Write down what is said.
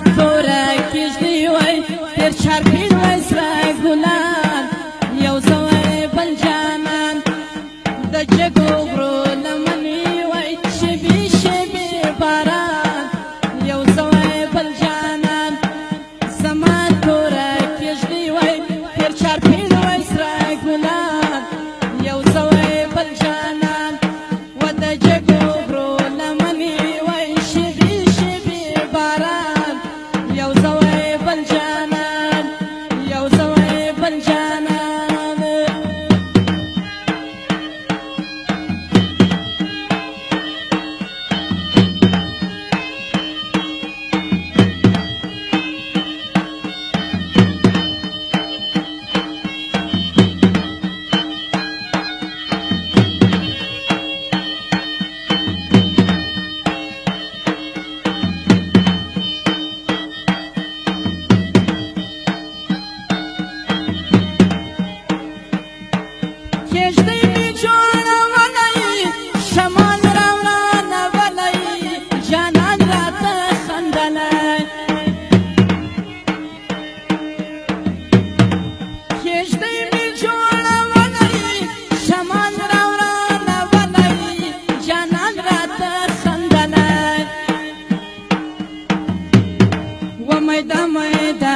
سمات پورا کیږدی وای تیر چارپیل وای سره ګلان یو زوی بل جانان د جګو غرو لمنې وای شبي شبي باران یو زوی بل جانان سمات پورا کیږدی وای تیر چارپیل وای سره ګلان یو زوی بل جانان و د جګو غرو لمنې وای شبي شبي باران یو زوی بل جانان یو زوی بل جانان کیږدۍ می جوړولای شمال راوړانه ولای جانان راته خندلای کیږدۍ می جوړولای شمال راوړانه ولای جانان راته خندلای و میدا میدا